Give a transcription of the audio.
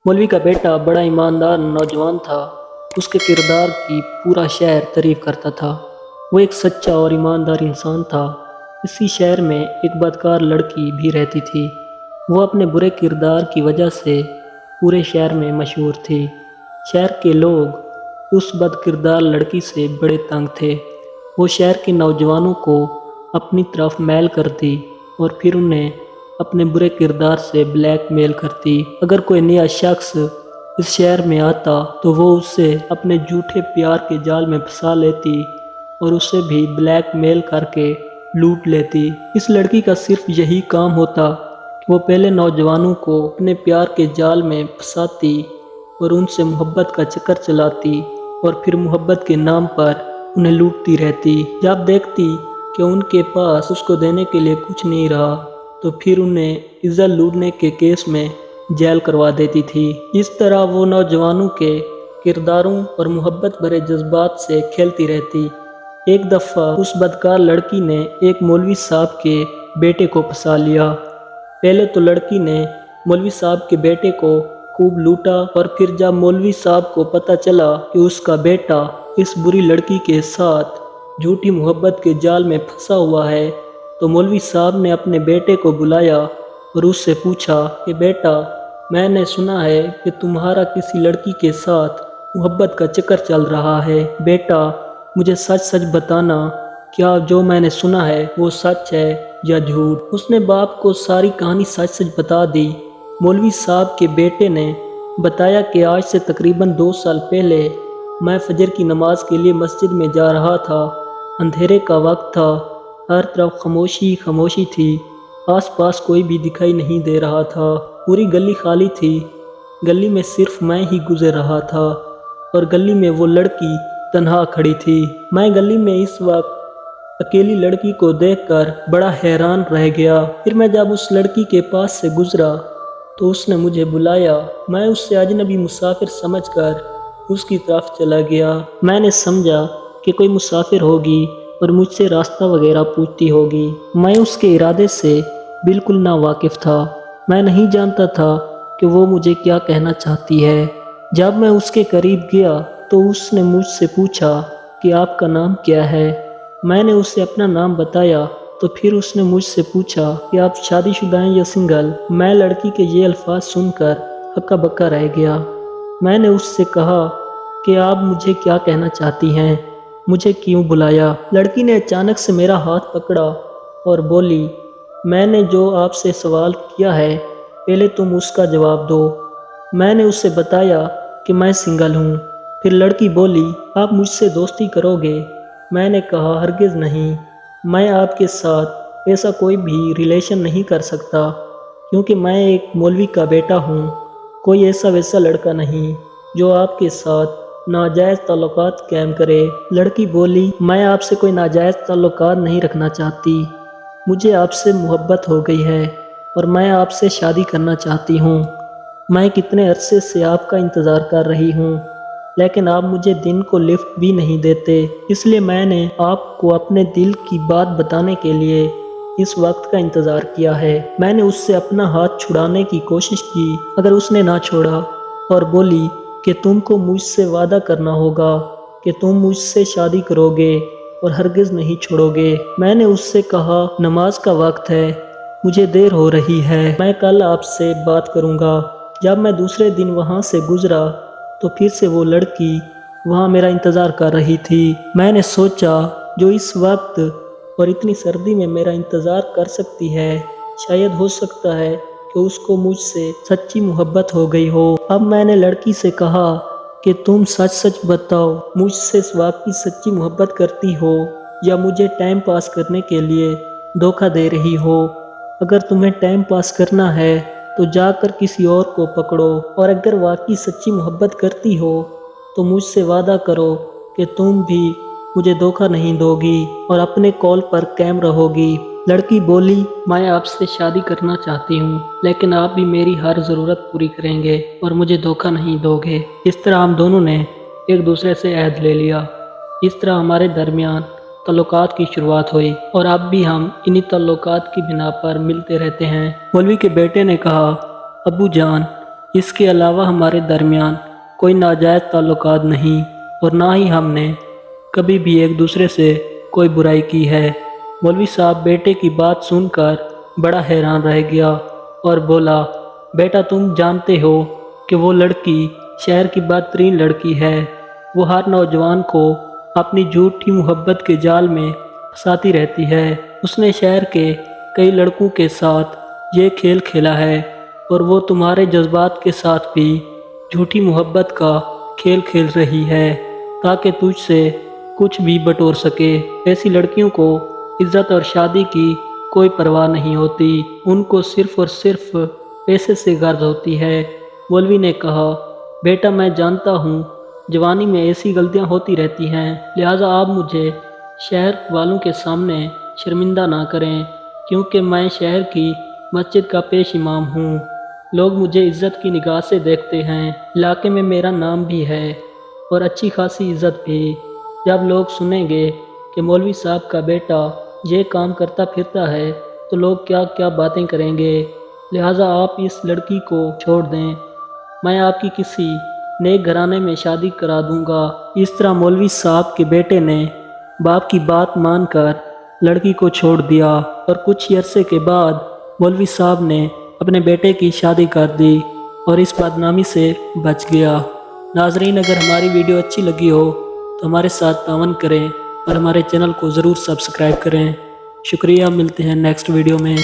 मौलवी का बेटा बड़ा ईमानदार नौजवान था। उसके किरदार की पूरा शहर तारीफ करता था। वो एक सच्चा और ईमानदार इंसान था। इसी शहर में एक बदकार लड़की भी रहती थी। वो अपने बुरे किरदार की वजह से पूरे शहर में मशहूर थी। शहर के लोग उस बदकिरदार लड़की से बड़े तंग थे। वो शहर के नौजवानों को अपनी तरफ मैल करती और फिर उन्हें अपने बुरे किरदार से ब्लैकमेल करती। अगर कोई नया शख्स इस शहर में आता तो वो उससे अपने झूठे प्यार के जाल में फंसा लेती और उसे भी ब्लैकमेल करके लूट लेती। इस लड़की का सिर्फ यही काम होता कि वो पहले नौजवानों को अपने प्यार के जाल में फंसाती और उनसे मोहब्बत का चक्कर चलाती और फिर मोहब्बत के नाम पर उन्हें लूटती रहती। जब देखती कि उनके पास उसको देने के लिए कुछ नहीं रहा तो फिर उन्हें इज्जत लूटने के केस में जेल करवा देती थी। इस तरह वो नौजवानों के किरदारों और मोहब्बत भरे जज्बात से खेलती रहती। एक दफ़ा उस बदकार लड़की ने एक मौलवी साहब के बेटे को फंसा लिया। पहले तो लड़की ने मौलवी साहब के बेटे को खूब लूटा और फिर जब मौलवी साहब को पता चला कि उसका बेटा इस बुरी लड़की के साथ झूठी मोहब्बत के जाल में फंसा हुआ है तो मौलवी साहब ने अपने बेटे को बुलाया और उससे पूछा कि बेटा, मैंने सुना है कि तुम्हारा किसी लड़की के साथ मोहब्बत का चक्कर चल रहा है। बेटा, मुझे सच सच बताना, क्या जो मैंने सुना है वो सच है या झूठ। उसने बाप को सारी कहानी सच सच बता दी। मौलवी साहब के बेटे ने बताया कि आज से तकरीबन 2 साल पहले मैं फजर की नमाज के लिए मस्जिद में जा रहा था। अंधेरे का वक्त था, हर तरफ खामोशी खामोशी थी। आसपास कोई भी दिखाई नहीं दे रहा था। पूरी गली खाली थी। गली में सिर्फ मैं ही गुजर रहा था और गली में वो लड़की तन्हा खड़ी थी। मैं गली में इस वक्त अकेली लड़की को देखकर बड़ा हैरान रह गया। फिर मैं जब उस लड़की के पास से गुजरा तो उसने मुझे बुलाया। मैं उससे अजनबी मुसाफिर समझकर उसकी तरफ चला गया। मैंने समझा कि कोई मुसाफिर होगी और मुझसे रास्ता वगैरह पूछती होगी। मैं उसके इरादे से बिल्कुल ना वाकिफ था। मैं नहीं जानता था कि वो मुझे क्या कहना चाहती है। जब मैं उसके करीब गया तो उसने मुझसे पूछा कि आपका नाम क्या है। मैंने उसे अपना नाम बताया तो फिर उसने मुझसे पूछा कि आप शादीशुदा हैं या सिंगल। मैं लड़की के ये अल्फाज सुनकर हक्का बक्का रह गया। मैंने उससे कहा कि आप मुझे क्या कहना चाहती हैं, मुझे क्यों बुलाया। लड़की ने अचानक से मेरा हाथ पकड़ा और बोली, मैंने जो आपसे सवाल किया है पहले तुम उसका जवाब दो। मैंने उसे बताया कि मैं सिंगल हूँ। फिर लड़की बोली, आप मुझसे दोस्ती करोगे। मैंने कहा, हरगिज़ नहीं, मैं आपके साथ ऐसा कोई भी रिलेशन नहीं कर सकता क्योंकि मैं एक मौलवी का बेटा हूँ। कोई ऐसा वैसा लड़का नहीं जो आपके साथ नाजायज़ ताल्लुकात कायम करे। लड़की बोली, मैं आपसे कोई नाजायज़ ताल्लुकात नहीं रखना चाहती। मुझे आपसे मोहब्बत हो गई है और मैं आपसे शादी करना चाहती हूँ। मैं कितने अरसे से आपका इंतज़ार कर रही हूँ लेकिन आप मुझे दिन को लिफ्ट भी नहीं देते। इसलिए मैंने आपको अपने दिल की बात बताने के लिए इस वक्त का इंतज़ार किया है। मैंने उससे अपना हाथ छुड़ाने की कोशिश की मगर उसने ना छोड़ा और बोली कि तुमको मुझसे वादा करना होगा कि तुम मुझसे शादी करोगे और हरगिज़ नहीं छोड़ोगे। मैंने उससे कहा, नमाज का वक्त है, मुझे देर हो रही है, मैं कल आपसे बात करूँगा। जब मैं दूसरे दिन वहाँ से गुज़रा तो फिर से वो लड़की वहाँ मेरा इंतज़ार कर रही थी। मैंने सोचा, जो इस वक्त और इतनी सर्दी में मेरा इंतज़ार कर सकती है, शायद हो सकता है कि उसको मुझसे सच्ची मोहब्बत हो गई हो। अब मैंने लड़की से कहा कि तुम सच सच बताओ, मुझसे वाकई सच्ची मोहब्बत करती हो या मुझे टाइम पास करने के लिए धोखा दे रही हो। अगर तुम्हें टाइम पास करना है तो जाकर किसी और को पकड़ो और अगर वाकई सच्ची मोहब्बत करती हो तो मुझसे वादा करो कि तुम भी मुझे धोखा नहीं दोगी और अपने कॉल पर कायम रहोगी। लड़की बोली, मैं आपसे शादी करना चाहती हूँ लेकिन आप भी मेरी हर ज़रूरत पूरी करेंगे और मुझे धोखा नहीं दोगे। इस तरह हम दोनों ने एक दूसरे से अहद ले लिया। इस तरह हमारे दरमियान ताल्लुकात की शुरुआत हुई और अब भी हम इन्हीं ताल्लुकात की बिना पर मिलते रहते हैं। मौलवी के बेटे ने कहा, अबू जान, اس کے علاوہ ہمارے درمیان کوئی ناجائز تعلقات نہیں اور نہ ہی ہم نے کبھی بھی ایک دوسرے سے کوئی برائی کی ہے۔ مولوی صاحب بیٹے کی بات سن کر بڑا حیران رہ گیا اور بولا، بیٹا تم جانتے ہو کہ وہ لڑکی شہر کی بدترین لڑکی ہے۔ وہ ہر نوجوان کو اپنی جھوٹی محبت کے جال میں پھنساتی رہتی ہے۔ اس نے شہر کے کئی لڑکوں کے ساتھ یہ کھیل کھیلا ہے اور وہ تمہارے جذبات کے ساتھ بھی جھوٹی محبت کا کھیل کھیل رہی ہے تاکہ تجھ سے کچھ بھی بٹور سکے۔ ایسی لڑکیوں کو عزت اور شادی کی کوئی پرواہ نہیں ہوتی، ان کو صرف اور صرف پیسے سے غرض ہوتی ہے۔ مولوی نے کہا، بیٹا میں جانتا ہوں جوانی میں ایسی غلطیاں ہوتی رہتی ہیں، لہٰذا آپ مجھے شہر والوں کے سامنے شرمندہ نہ کریں، کیونکہ میں شہر کی مسجد کا پیش امام ہوں۔ لوگ مجھے عزت کی نگاہ سے دیکھتے ہیں، علاقے میں میرا نام بھی ہے اور اچھی خاصی عزت بھی۔ جب لوگ سنیں گے کہ مولوی صاحب کا بیٹا یہ کام کرتا پھرتا ہے تو لوگ کیا کیا باتیں کریں گے، لہٰذا آپ اس لڑکی کو چھوڑ دیں، میں آپ کی کسی نیک گھرانے میں شادی کرا دوں گا۔ اس طرح مولوی صاحب کے بیٹے نے باپ کی بات مان کر لڑکی کو چھوڑ دیا اور کچھ عرصے کے بعد مولوی صاحب نے اپنے بیٹے کی شادی کر دی اور اس بدنامی سے بچ گیا۔ ناظرین، اگر ہماری ویڈیو اچھی لگی ہو تو ہمارے ساتھ تعاون کریں اور ہمارے چینل کو ضرور سبسکرائب کریں۔ شکریہ، ملتے ہیں نیکسٹ ویڈیو میں۔